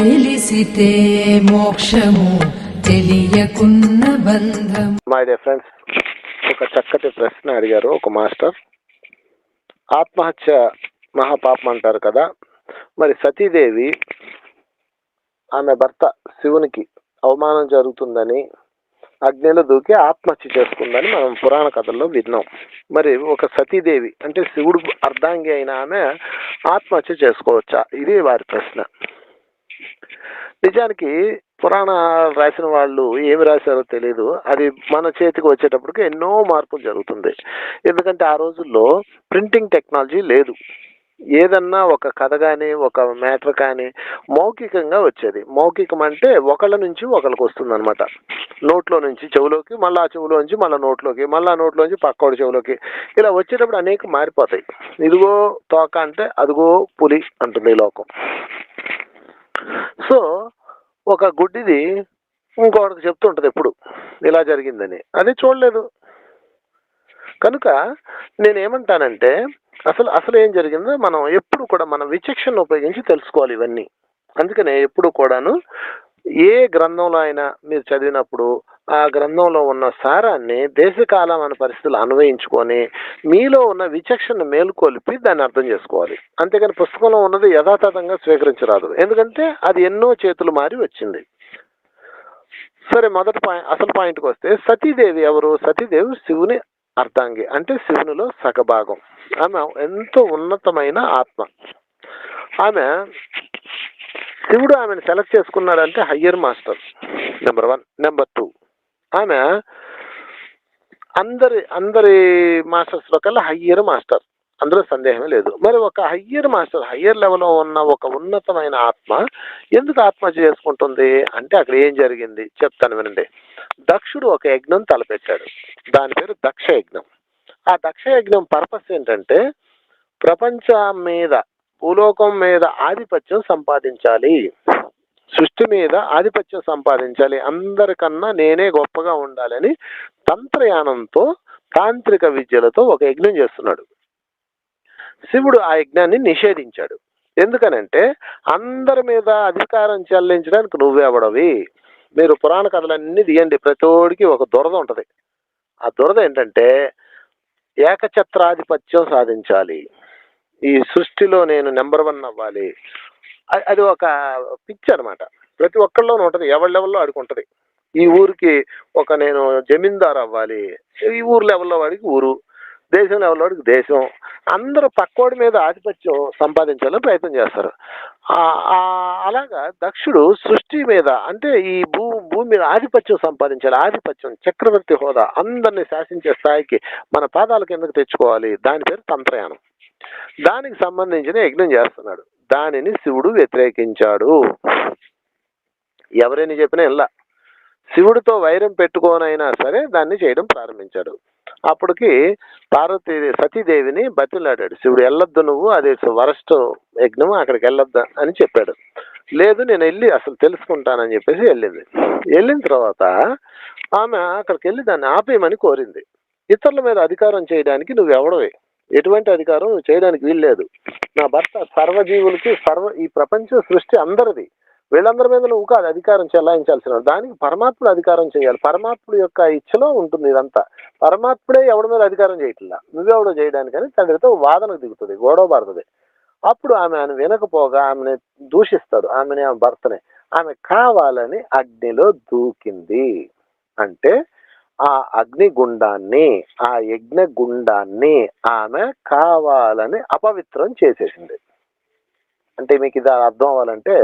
తెలిసితే మోక్షము తెలియకున్న బంధం. My dear friends, ఒక చక్కటి ప్రశ్న అడిగారు ఒక మాస్టర్. ఆత్మహత్య మహాపాపం అంటారు కదా, మరి సతీదేవి ఆమె భర్త శివునికి అవమానం జరుగుతుందని అగ్నిలో దూకి ఆత్మహత్య చేసుకుందని మనం పురాణ కథల్లో విన్నాం. మరి ఒక సతీదేవి అంటే శివుడు అర్ధాంగి అయిన ఆమె ఆత్మహత్య చేసుకోవచ్చా? ఇది వారి ప్రశ్న. నిజానికి పురాణాలు రాసిన వాళ్ళు ఏమి రాశారో తెలియదు. అది మన చేతికి వచ్చేటప్పటికి ఎన్నో మార్పులు జరుగుతుంది. ఎందుకంటే ఆ రోజుల్లో ప్రింటింగ్ టెక్నాలజీ లేదు. ఏదన్నా ఒక కథ కానీ ఒక మ్యాటర్ కానీ మౌఖికంగా వచ్చేది. మౌఖికం అంటే ఒకళ్ళ నుంచి ఒకళ్ళకి వస్తుంది అనమాట. నోట్లో నుంచి చెవులోకి, మళ్ళీ ఆ చెవులో నుంచి మళ్ళీ నోట్లోకి, మళ్ళీ ఆ నోట్లో నుంచి పక్కోడి చెవులోకి, ఇలా వచ్చేటప్పుడు అనేక మారిపోతాయి. ఇదిగో తోక అంటే అదిగో పులి అంటుంది ఈ లోకం. సో ఒక గుడ్డిది ఇంకొకటికి చెప్తుంటది ఎప్పుడు ఇలా జరిగిందని, అది చూడలేదు. కనుక నేనేమంటానంటే అసలు ఏం జరిగిందో మనం ఎప్పుడు కూడా మన విచక్షణ ఉపయోగించి తెలుసుకోవాలి ఇవన్నీ. అందుకనే ఎప్పుడు కూడాను ఏ గ్రంథంలో అయినా మీరు చదివినప్పుడు ఆ గ్రంథంలో ఉన్న సారాన్ని దేశకాలమైన పరిస్థితులు అన్వయించుకొని మీలో ఉన్న విచక్షణ మేలుకొలిపి దాన్ని అర్థం చేసుకోవాలి. అంతేగాని పుస్తకంలో ఉన్నది యథాతథంగా స్వీకరించరాదు. ఎందుకంటే అది ఎన్నో చేతులు మారి వచ్చింది. సరే, మొదటి అసలు పాయింట్కి వస్తే సతీదేవి ఎవరు? సతీదేవి శివుని అర్ధాంగి అంటే శివునిలో సగభాగం. ఆమె ఎంతో ఉన్నతమైన ఆత్మ. ఆమె శివుడు ఆమెను సెలెక్ట్ చేసుకున్నాడంటే హయ్యర్ మాస్టర్, నెంబర్ 1. నెంబర్ 2, ఆమె అందరి మాస్టర్స్ లో కల్లా హయ్యర్ మాస్టర్, అందులో సందేహమే లేదు. మరి ఒక హయ్యర్ మాస్టర్, హయ్యర్ లెవెల్లో ఉన్న ఒక ఉన్నతమైన ఆత్మ ఎందుకు ఆత్మహత్య చేసుకుంటుంది అంటే అక్కడ ఏం జరిగింది చెప్తాను వినండి. దక్షుడు ఒక యజ్ఞం తలపెట్టాడు. దాని పేరు దక్ష యజ్ఞం. ఆ దక్ష యజ్ఞం పర్పస్ ఏంటంటే ప్రపంచం మీద, భూలోకం మీద ఆధిపత్యం సంపాదించాలి, సృష్టి మీద ఆధిపత్యం సంపాదించాలి, అందరికన్నా నేనే గొప్పగా ఉండాలని తంత్రయానంతో, తాంత్రిక విద్యలతో ఒక యజ్ఞం చేస్తున్నాడు. శివుడు ఆ యజ్ఞాన్ని నిషేధించాడు. ఎందుకనంటే అందరి మీద అధికారం చెల్లించడానికి నువ్వెవడవి? మీరు పురాణ కథలన్నీ తీయండి, ప్రతోడికి ఒక దురద ఉంటుంది. ఆ దురద ఏంటంటే ఏకఛత్రాధిపత్యం సాధించాలి, ఈ సృష్టిలో నేను నెంబర్ 1 అవ్వాలి. అది ఒక పిచ్చి అనమాట. ప్రతి ఒక్కళ్ళలోనూ ఉంటుంది, ఎవరి లెవెల్లో ఆడుకుంటుంది. ఈ ఊరికి నేను జమీందారు అవ్వాలి, ఈ ఊరు లెవెల్లో వాడికి ఊరు, దేశం లెవెల్లో వాడికి దేశం, అందరూ పక్కోడి మీద ఆధిపత్యం సంపాదించాలని ప్రయత్నం చేస్తారు. అలాగా దక్షుడు సృష్టి మీద అంటే ఈ భూమి మీద ఆధిపత్యం సంపాదించాలి. ఆధిపత్యం, చక్రవర్తి హోదా, అందరినీ శాసించే స్థాయికి మన పాదాల కిందకు తెచ్చుకోవాలి. దాని పేరు తంత్రయానం. దానికి సంబంధించిన యజ్ఞం చేస్తున్నాడు. దానిని శివుడు వ్యతిరేకించాడు. ఎవరైనా చెప్పినా ఇలా శివుడితో వైరం పెట్టుకోనైనా సరే దాన్ని చేయడం ప్రారంభించాడు. అప్పటికి సతీదేవిని బతిలాడాడు శివుడు, వెళ్ళొద్దు నువ్వు, అది వరస్ట్ యజ్ఞం, అక్కడికి వెళ్ళొద్దు అని చెప్పాడు. లేదు నేను వెళ్ళి అసలు తెలుసుకుంటానని చెప్పేసి వెళ్ళిన తర్వాత ఆమె అక్కడికి వెళ్ళి దాన్ని ఆపేయమని కోరింది. ఇతరుల మీద అధికారం చేయడానికి నువ్వెవడవే? ఎటువంటి అధికారం నువ్వు చేయడానికి వీల్లేదు. నా భర్త సర్వజీవులకి ఈ ప్రపంచ సృష్టి అందరిది, వీళ్ళందరి మీద నువ్వు కాదు అధికారం చెలాయించాల్సిన, దానికి పరమాత్ముడు అధికారం చేయాలి. పరమాత్ముడు యొక్క ఇచ్ఛలో ఉంటుంది ఇదంతా. పరమాత్ముడే ఎవడి మీద అధికారం చేయట్లా, నువ్వెవడో చేయడానికని తండ్రితో వాదనకు దిగుతుంది, గొడవ పడుతుంది. అప్పుడు ఆమె వినకపోగా ఆమెను దూషిస్తాడు, ఆమె భర్తని. ఆమె కావాలని అగ్నిలో దూకింది. అంటే ఆ అగ్నిగుండాన్ని, ఆ యజ్ఞ గుండాన్ని ఆమె కావాలని అపవిత్రం చేసేసింది. అంటే మీకు ఇది అర్థం అవ్వాలంటే,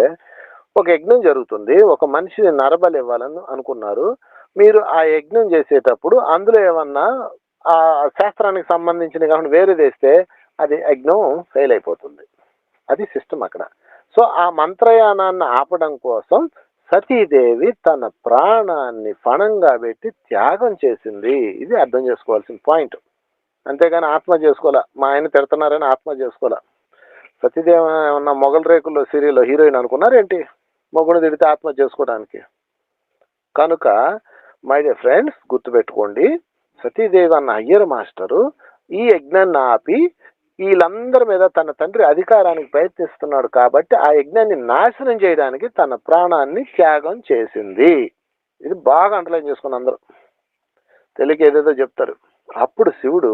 ఒక యజ్ఞం జరుగుతుంది, ఒక మనిషిని నరబలి ఇవ్వాలని అనుకున్నారు. మీరు ఆ యజ్ఞం చేసేటప్పుడు అందులో ఏమన్నా ఆ శాస్త్రానికి సంబంధించిన కాకుండా వేరేది వేస్తే అది యజ్ఞం ఫెయిల్ అయిపోతుంది. అది సిస్టమ్ అక్కడ. సో ఆ మంత్రయానాన్ని ఆపడం కోసం సతీదేవి తన ప్రాణాన్ని పణంగా పెట్టి త్యాగం చేసింది. ఇది అర్థం చేసుకోవాల్సిన పాయింట్. అంతేగాని ఆత్మహత్య చేసుకోవాలా, మా ఆయన తిడుతున్నారని ఆత్మహత్య చేసుకోవాలా. సతీదేవి ఉన్న మొగల్ రేకుల్లో సీరియల్లో హీరోయిన్ అనుకున్నారేంటి మొగుడు తిడితే ఆత్మహత్య చేసుకోవడానికి? కనుక మై డియర్ ఫ్రెండ్స్ గుర్తుపెట్టుకోండి, సతీదేవి అన్న అయ్యర్ మాస్టరు ఈ యజ్ఞాన్ని ఆపి వీళ్ళందరి మీద తన తండ్రి అధికారానికి ప్రయత్నిస్తున్నాడు కాబట్టి ఆ యజ్ఞాన్ని నాశనం చేయడానికి తన ప్రాణాన్ని త్యాగం చేసింది. ఇది బాగా అండర్లైన్ చేసుకుని అందరూ తెలియక ఏదేదో చెప్తారు. అప్పుడు శివుడు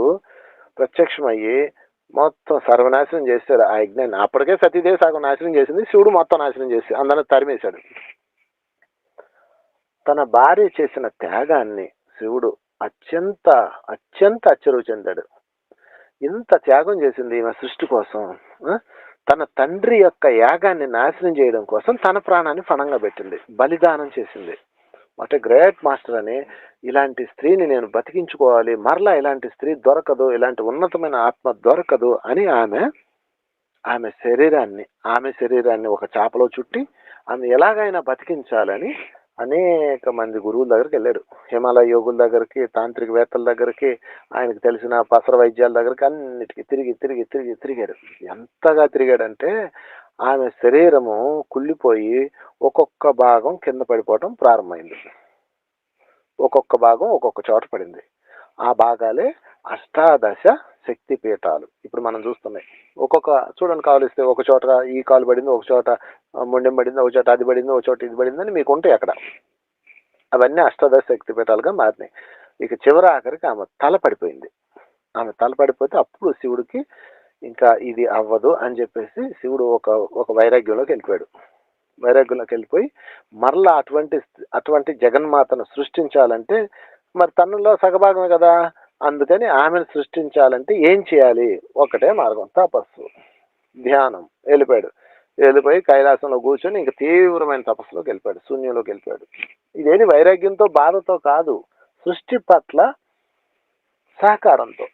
ప్రత్యక్షమయ్యి మొత్తం సర్వనాశనం చేశాడు ఆ యజ్ఞాన్ని. అప్పటికే సతీదేవి సగం నాశనం చేసింది, శివుడు మొత్తం నాశనం చేసి అందరిని తరిమేశాడు. తన భార్య చేసిన త్యాగాన్ని శివుడు అత్యంత అత్యంత ఆశ్చర్యం చెందాడు. ఇంత త్యాగం చేసింది ఈమె సృష్టి కోసం, తన తండ్రి యొక్క యాగాన్ని నాశనం చేయడం కోసం తన ప్రాణాన్ని ఫణంగా పెట్టింది, బలిదానం చేసింది. వాట్ ఏ గ్రేట్ మాస్టర్ అని. ఇలాంటి స్త్రీని నేను బతికించుకోవాలి, మరలా ఇలాంటి స్త్రీ దొరకదు, ఇలాంటి ఉన్నతమైన ఆత్మ దొరకదు అని ఆమె శరీరాన్ని ఒక చాపలో చుట్టి ఆమె ఎలాగైనా బతికించాలని అనేక మంది గురువుల దగ్గరికి వెళ్ళాడు. హిమాలయ యోగుల దగ్గరికి, తాంత్రికవేత్తల దగ్గరికి, ఆయనకు తెలిసిన పసర వైద్యాల దగ్గరికి అన్నిటికీ తిరిగాడు. ఎంతగా తిరిగాడంటే ఆమె శరీరము కుళ్ళిపోయి ఒక్కొక్క భాగం కింద పడిపోవడం ప్రారంభమైంది. ఒక్కొక్క భాగం ఒక్కొక్క చోట పడింది. ఆ భాగాలే అష్టాదశ శక్తి పీఠాలు ఇప్పుడు మనం చూస్తున్నాయి. ఒక్కొక్క చూడండి, కావలిస్తే ఒక చోట ఈ కాలు పడింది, ఒక చోట మొండెం పడింది, ఒక చోట అది పడింది, ఒక చోట ఇది పడింది అని మీకు ఉంటాయి అక్కడ. అవన్నీ అష్టాదశ శక్తి పీఠాలుగా మారినాయి. ఇక చివరి ఆఖరికి ఆమె తల పడిపోయింది. ఆమె తల పడిపోతే అప్పుడు శివుడికి ఇంకా ఇది అవ్వదు అని చెప్పేసి శివుడు ఒక వైరాగ్యంలోకి వెళ్ళిపోయి మరలా అటువంటి జగన్మాతను సృష్టించాలంటే మరి తనలో సగభాగమే కదా, అందుకని ఆమెను సృష్టించాలంటే ఏం చేయాలి? ఒకటే మార్గం, తపస్సు, ధ్యానం. వెళ్ళిపోయి కైలాసంలో కూర్చొని ఇంకా తీవ్రమైన తపస్సులోకి వెళ్ళిపోయాడు, శూన్యంలోకి వెళ్ళిపోయాడు. ఇదేది వైరాగ్యంతో బాధతో కాదు, సృష్టి పట్ల సహకారంతో.